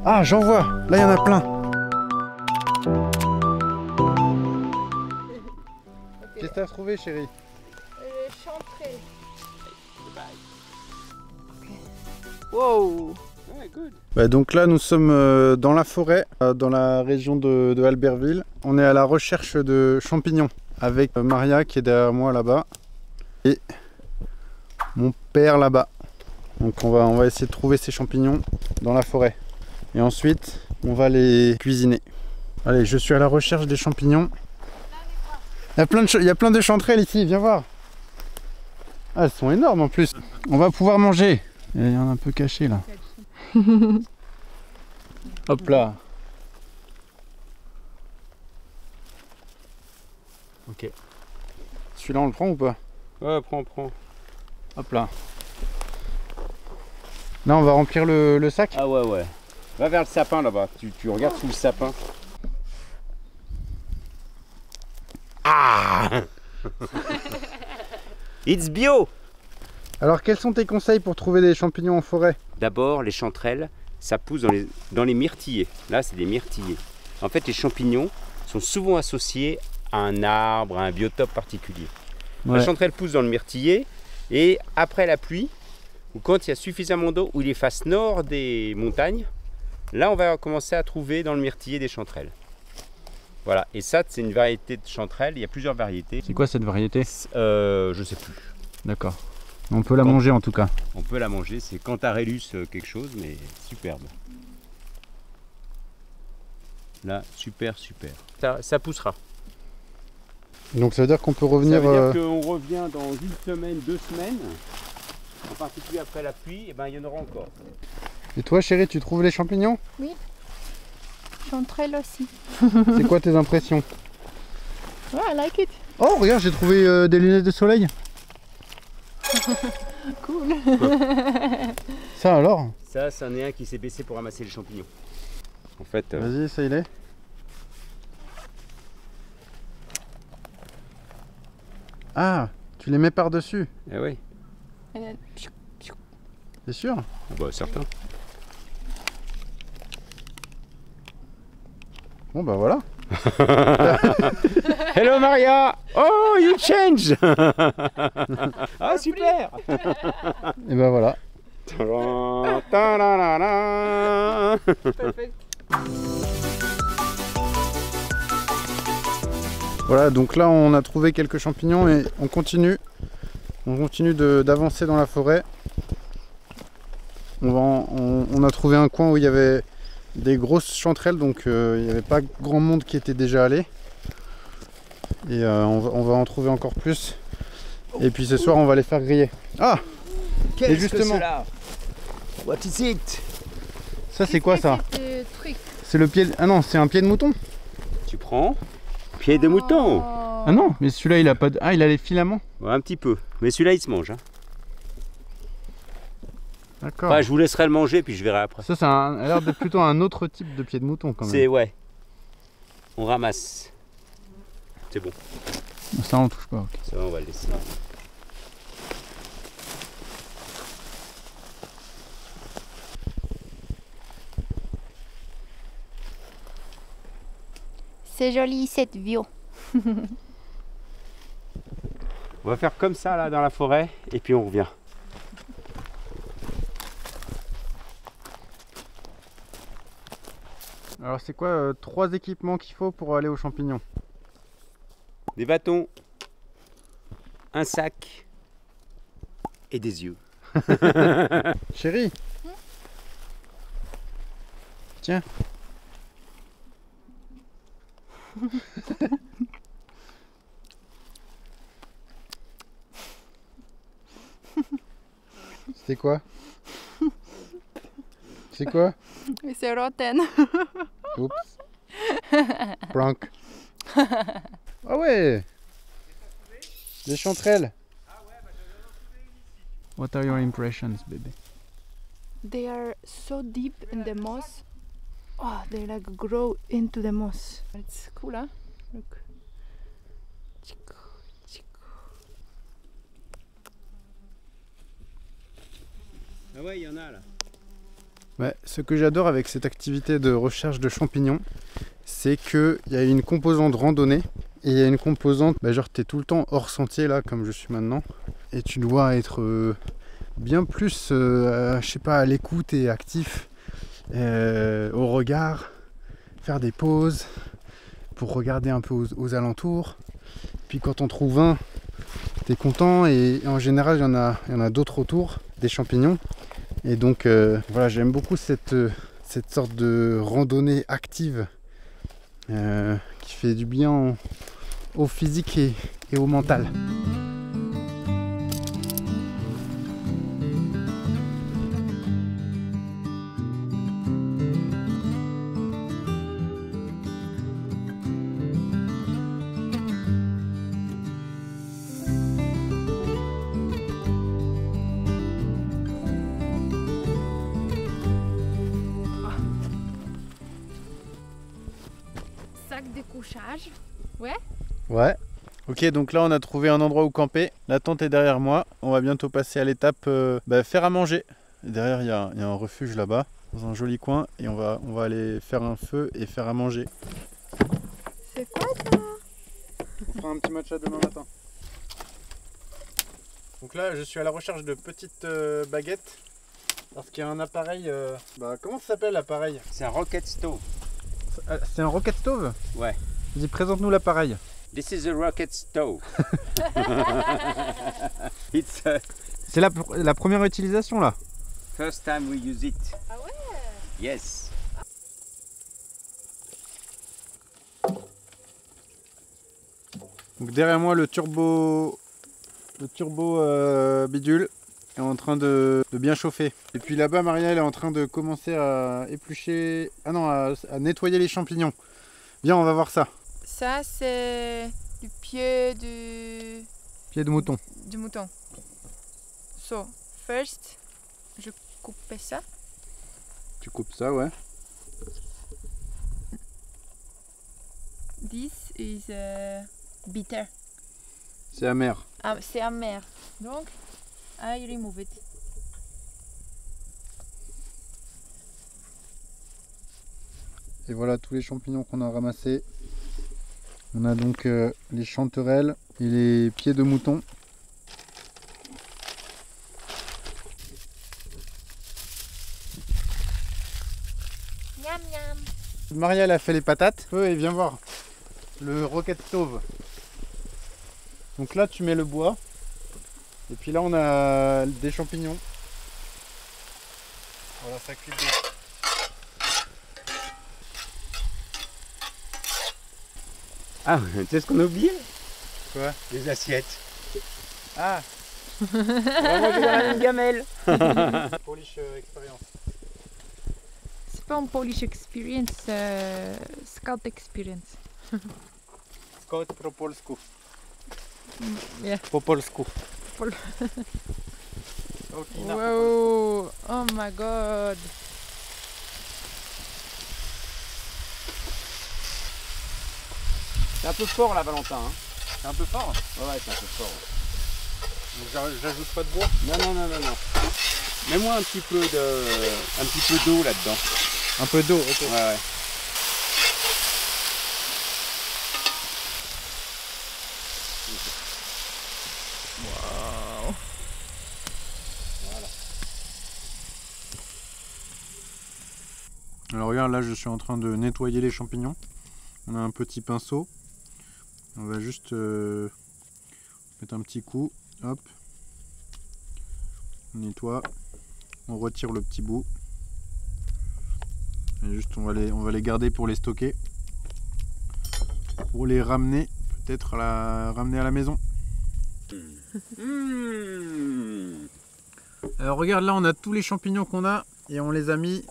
Ah, j'en vois. Là, il y en a plein. Qu'est-ce que t'as trouvé, chérie? Chanterelle. Wow. Bah, donc là, nous sommes dans la forêt, dans la région de Albertville. On est à la recherche de champignons avec Maria qui est derrière moi là-bas et mon père là-bas. Donc on va essayer de trouver ces champignons dans la forêt. Et ensuite, on va les cuisiner. Allez, je suis à la recherche des champignons. Il y a plein de chanterelles ici, viens voir. Ah, elles sont énormes en plus. On va pouvoir manger. Il y en a un peu caché là. Hop là. Ok. Celui-là on le prend ou pas? Ouais, prends. Hop là. Là on va remplir le sac. Ah ouais. Va vers le sapin là-bas. Tu regardes sous le sapin. Ah. It's bio. Alors quels sont tes conseils pour trouver des champignons en forêt? D'abord, les chanterelles, ça pousse dans les myrtillers. Là, c'est des myrtillers. En fait, les champignons sont souvent associés à un arbre, à un biotope particulier. Ouais. La chanterelle pousse dans le myrtillier et après la pluie, ou quand il y a suffisamment d'eau, ou les faces nord des montagnes, là, on va commencer à trouver dans le myrtillier des chanterelles. Voilà, et ça, c'est une variété de chanterelles. Il y a plusieurs variétés. C'est quoi cette variété? Je sais plus. D'accord. On peut la manger en tout cas. On peut la manger, c'est Cantarellus quelque chose, mais superbe. Là, super. Ça poussera. Donc ça veut dire qu'on peut revenir... Ça veut dire qu'on revient dans une semaine, 2 semaines, en particulier après la pluie, et ben il y en aura encore. Et toi chérie, tu trouves les champignons? Oui. Chanterelle aussi. C'est quoi tes impressions? Ouais, I like it. Oh regarde, j'ai trouvé des lunettes de soleil. Cool. Ça alors? Ça, c'en est un qui s'est baissé pour ramasser les champignons. En fait, Vas-y, ça il est. Ah, tu les mets par-dessus. eh oui, C'est sûr? bah, certain. Bon bah voilà. Hello Maria! Oh, you change! Ah, super! Et ben voilà. Perfect. Voilà, donc là on a trouvé quelques champignons et on continue. On continue d'avancer dans la forêt. On a trouvé un coin où il y avait des grosses chanterelles, donc il n'y avait pas grand monde qui était déjà allé. Et on va en trouver encore plus. Et puis ce soir on va les faire griller. Ah! Et justement, What is it? ça c'est quoi ça? Truc. C'est le pied... Ah non, c'est un pied de mouton? Tu prends pied de mouton. Oh. Ah non, mais celui-là il a pas de... Ah, il a les filaments. Ouais, un petit peu, mais celui-là il se mange. Hein. D'accord. Enfin, je vous laisserai le manger puis je verrai après. Ça, a l'air d'être plutôt un autre type de pied de mouton quand même. C'est ouais. On ramasse. C'est bon. Ça on touche pas. Ok. Ça va, on va le laisser. C'est joli cette view. On va faire comme ça là dans la forêt et puis on revient. Alors c'est quoi 3 équipements qu'il faut pour aller aux champignons? Des bâtons, un sac et des yeux. Chérie, tiens. C'était quoi? C'est quoi? C'est rotten. Oups. Prank. Ah ouais. Des chanterelles. What are your impressions, baby? They are so deep in the moss. Oh, they like grow into the moss. It's cool, huh? Look. Ah ouais, il y en a là. Ouais, ce que j'adore avec cette activité de recherche de champignons, c'est qu'il y a une composante randonnée et il y a une composante, genre tu es tout le temps hors sentier là, comme je suis maintenant, et tu dois être bien plus, je sais pas, à l'écoute et actif, au regard, faire des pauses pour regarder un peu aux alentours. Puis quand on trouve un, t'es content et en général il y en a d'autres autour, des champignons. Et donc voilà, j'aime beaucoup cette sorte de randonnée active qui fait du bien au physique et au mental. Sac de couchage. Ouais. Ouais. Ok, donc là on a trouvé un endroit où camper. La tente est derrière moi. On va bientôt passer à l'étape faire à manger. Et derrière il y a un refuge là-bas, dans un joli coin. Et on va aller faire un feu et faire à manger. C'est quoi ça? On fera un petit matcha demain matin. Donc là je suis à la recherche de petites baguettes. Parce qu'il y a un appareil... comment ça s'appelle l'appareil? C'est un rocket stove. C'est un rocket stove? Ouais. Vas-y, présente-nous l'appareil. This is a rocket stove. It's C'est la première utilisation là. first time we use it. Ah ouais. Yes. Donc derrière moi le turbo bidule est en train de bien chauffer. Et puis là-bas Maria elle est en train de commencer à éplucher, à nettoyer les champignons. Viens, on va voir ça. Ça c'est du pied Pied de mouton. du mouton. So first je coupe ça. Tu coupes ça, ouais. This is bitter. C'est amer. Ah, c'est amer. Donc I remove it. Et voilà tous les champignons qu'on a ramassés. On a donc les chanterelles et les pieds de mouton. Miam miam. Maria elle a fait les patates. Oui, viens voir. Le rocket stove. Donc là tu mets le bois. Et puis là on a des champignons. Voilà, ça cuit bien. Ah, tu sais ce qu'on a oublié? Quoi? Les assiettes. Ah, On va manger dans la même gamelle. Polish expérience. C'est pas un Polish experience, scout experience. Scott pro polsku. Yeah. Po polsku. Pol- Okina. Wow! Oh my god! C'est un peu fort là, Valentin. Hein. C'est un peu fort. Ouais, c'est un peu fort. J'ajoute pas de bois. Non. Mets-moi un petit peu d'eau là-dedans. Un peu d'eau, ok. Ouais. Wow! Alors regarde, là je suis en train de nettoyer les champignons. On a un petit pinceau. On va juste mettre un petit coup. Hop. On nettoie. On retire le petit bout. Et juste on va les garder pour les stocker. Pour les ramener, peut-être ramener à la maison. Alors regarde, là on a tous les champignons qu'on a et on les a mis,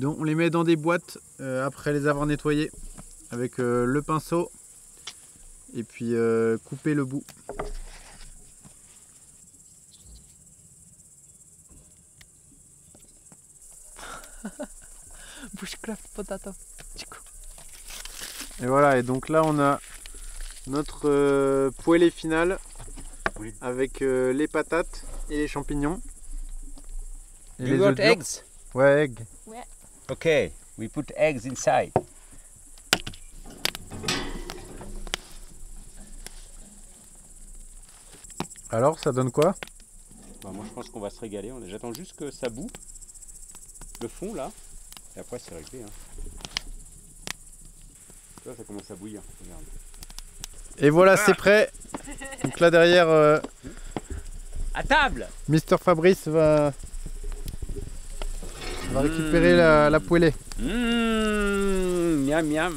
on les met dans des boîtes après les avoir nettoyés avec le pinceau et puis couper le bout. Bushcraft potato. Et voilà, et donc là on a notre poêlée finale avec les patates et les champignons. Et You got eggs? Ouais, eggs. Okay, we put eggs inside. Alors, ça donne quoi? Bah, moi, je pense qu'on va se régaler. J'attends juste que ça bout. Le fond, là. Et après, c'est réglé. Hein. Là, ça commence à bouillir. Regarde. Et voilà, c'est prêt. Donc là derrière, À table! Mister Fabrice va récupérer la poêlée. Miam miam.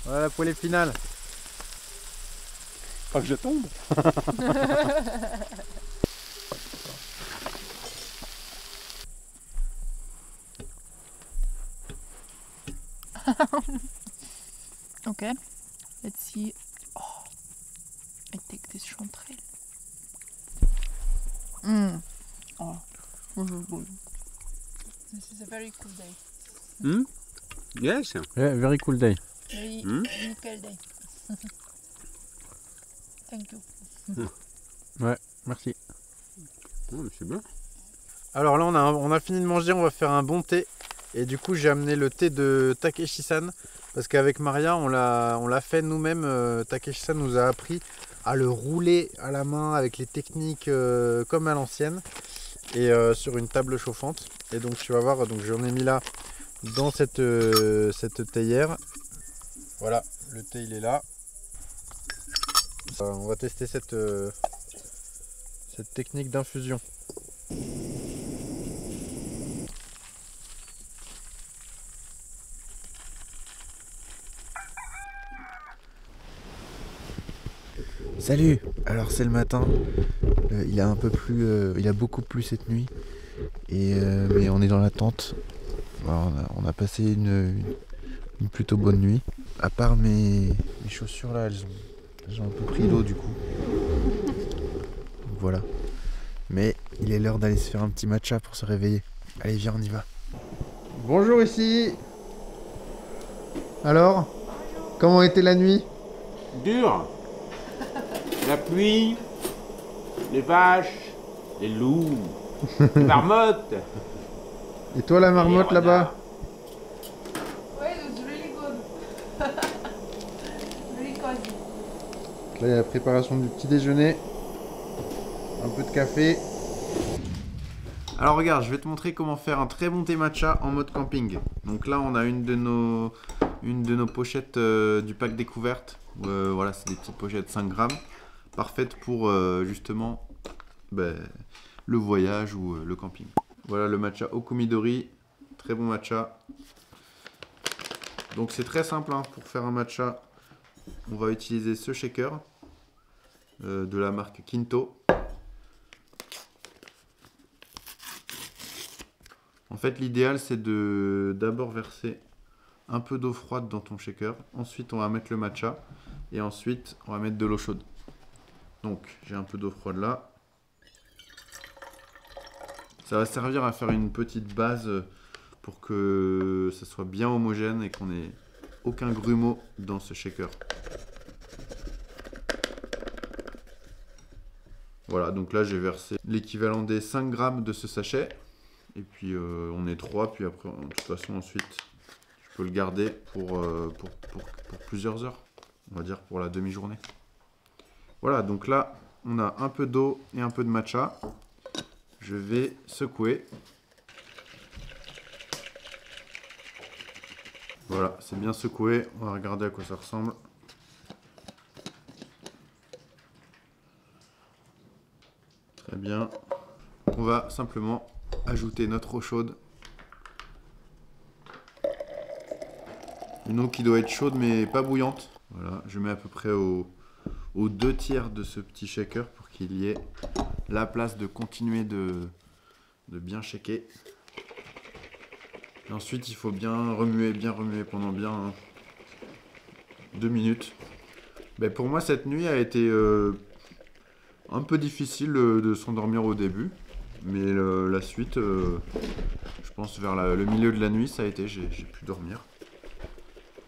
Voilà la poêlée finale. Pas que je tombe. Okay, let's see. Oh, I take this chanterelle. Oh, this is good. This is a very cool day. Yes. Yeah, very cool day. Very nickel day. Thank you. Ouais, merci. Oh, mais c'est bien. Alors là on a fini de manger, on va faire un bon thé. Et du coup j'ai amené le thé de Takeshi-san. Parce qu'avec Maria on l'a fait nous-mêmes. Takeshi-san nous a appris à le rouler à la main avec les techniques comme à l'ancienne. Et sur une table chauffante. Et donc tu vas voir, donc j'en ai mis là dans cette théière. Voilà, le thé il est là. On va tester cette technique d'infusion. Salut. Alors c'est le matin. Il a un peu plus, il a beaucoup plu cette nuit. Mais on est dans la tente. Alors, on a passé une plutôt bonne nuit. À part mes chaussures là, elles ont un peu pris l'eau du coup. Donc, voilà. Mais il est l'heure d'aller se faire un petit matcha pour se réveiller. Allez viens, on y va. Bonjour ici. Alors, comment était la nuit? Dur. La pluie, les vaches, les loups, les marmottes. Et toi la marmotte là-bas? Ouais, it was really good. Very cozy. Là il y a la préparation du petit déjeuner. Un peu de café. Alors regarde, je vais te montrer comment faire un très bon thé matcha en mode camping. Donc là on a une de nos pochettes du pack découverte. Voilà, c'est des petites pochettes 5 grammes. Parfaites pour justement le voyage ou le camping. Voilà le matcha Okumidori. Très bon matcha. Donc c'est très simple hein, pour faire un matcha. On va utiliser ce shaker de la marque Kinto. En fait, l'idéal, c'est de d'abord verser un peu d'eau froide dans ton shaker. Ensuite, on va mettre le matcha. Et ensuite, on va mettre de l'eau chaude. Donc, j'ai un peu d'eau froide là. Ça va servir à faire une petite base pour que ça soit bien homogène et qu'on ait aucun grumeau dans ce shaker. Voilà, donc là, j'ai versé l'équivalent des 5 grammes de ce sachet. Et puis on est 3, puis après, de toute façon, ensuite, je peux le garder pour plusieurs heures. On va dire pour la demi-journée. Voilà, donc là, on a un peu d'eau et un peu de matcha. Je vais secouer. Voilà, c'est bien secoué. On va regarder à quoi ça ressemble. Très bien. On va simplement ajouter notre eau chaude. Une eau qui doit être chaude mais pas bouillante. Voilà, je mets à peu près aux 2 tiers de ce petit shaker pour qu'il y ait la place de continuer de bien shaker. Et ensuite, il faut bien remuer pendant bien 2 minutes. Ben, pour moi, cette nuit a été un peu difficile de s'endormir au début. Mais la suite, je pense vers le milieu de la nuit, ça a été, j'ai pu dormir.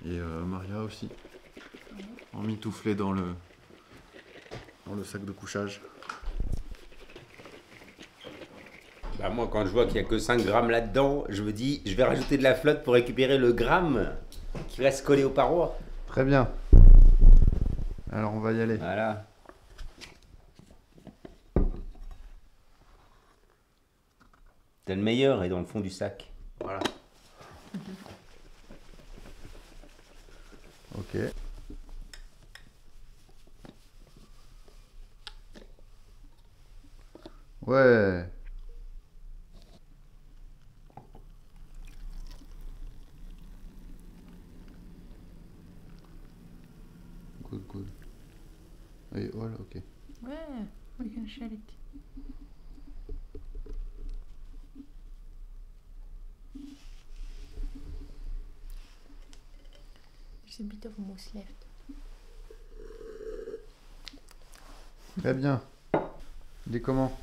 Et Maria aussi, emmitouflée dans le sac de couchage. Bah moi, quand je vois qu'il n'y a que 5 grammes là-dedans, je me dis, je vais rajouter de la flotte pour récupérer le gramme qui reste collé aux parois. Très bien. Alors on va y aller. Voilà. T'as le meilleur est dans le fond du sac. Voilà. Ok. Ouais. Good, good. Et voilà, ok. Ouais, we can share it. There's a bit of mousse left. Très bien. Dis comment?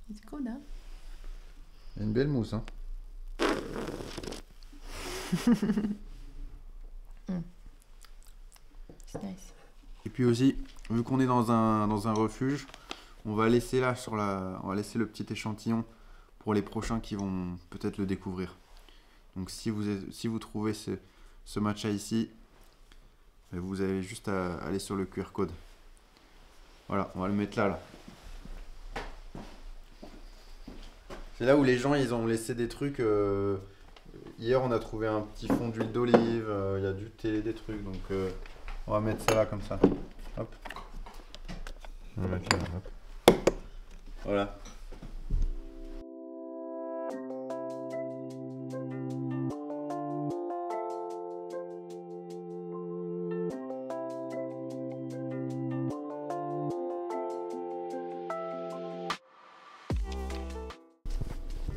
It's good, hein? Il y a une belle mousse, hein. It's nice. Et puis aussi, vu qu'on est dans un refuge, on va laisser là on va laisser le petit échantillon pour les prochains qui vont peut-être le découvrir. Donc si vous trouvez ce matcha ici, vous avez juste à aller sur le QR code. Voilà, on va le mettre là. C'est là où les gens ils ont laissé des trucs. Hier on a trouvé un petit fond d'huile d'olive, il y a du thé, des trucs, donc on va mettre ça là comme ça. Hop. On va mettre là, hop. Voilà.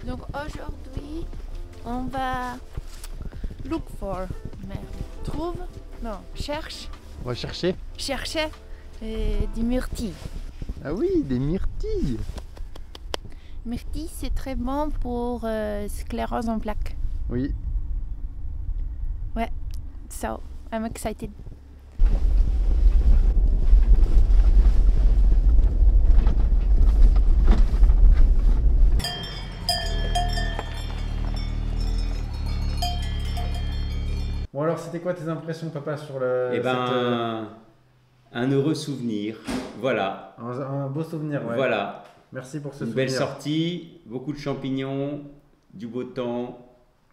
Donc aujourd'hui, on va look for, mais trouve, non, chercher On va chercher. des myrtilles. Ah oui, des myrtilles. Myrtilles, c'est très bon pour sclérose en plaques. Oui. So, I'm excited. Bon alors c'était quoi tes impressions papa sur le... Eh ben, un heureux souvenir. Voilà. Un beau souvenir, ouais. Voilà. Merci pour ce Une souvenir. belle sortie, beaucoup de champignons, du beau temps,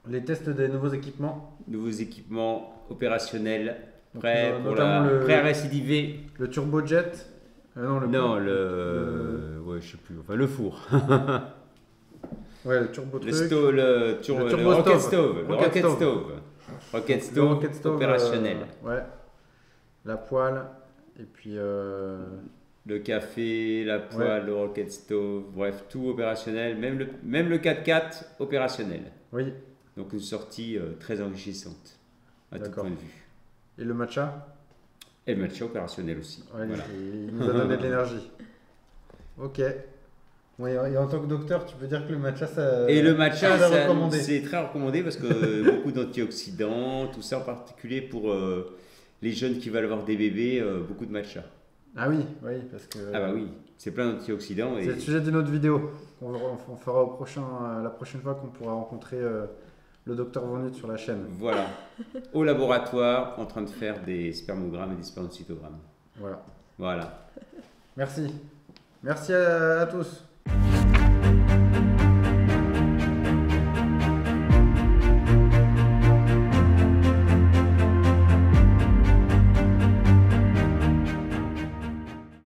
Les tests des nouveaux équipements. nouveaux équipements opérationnels, Donc, prêts notamment prêts à récidiver. Le turbojet. Non, Ouais, je sais plus. Enfin, le four. Ouais, le turbo truc. Le turbo rocket stove. stove. Le rocket stove. Rocket Le stove rocket stove, opérationnel. ouais. La poêle. Et puis... Le café, la poêle, le rocket stove, bref, tout opérationnel. Même le 4x4 opérationnel. Oui. Donc une sortie très enrichissante à tout D'accord. point de vue. Et le matcha. Et le matcha opérationnel aussi. Ouais, Voilà. il nous a donné de l'énergie. Ok. Ouais, et en tant que docteur, tu peux dire que le matcha, ça... Et le matcha, c'est recommandé. c'est très recommandé parce que beaucoup d'antioxydants, tout ça en particulier pour les jeunes qui veulent avoir des bébés, beaucoup de matcha. Ah oui, oui, parce que... Ah bah oui, c'est plein d'antioxydants. C'est le sujet d'une autre vidéo. On fera la prochaine fois qu'on pourra rencontrer le docteur Von Hutt sur la chaîne. Voilà, au laboratoire, en train de faire des spermogrammes et des spermatocytogrammes. Voilà. Voilà. Merci. Merci à tous.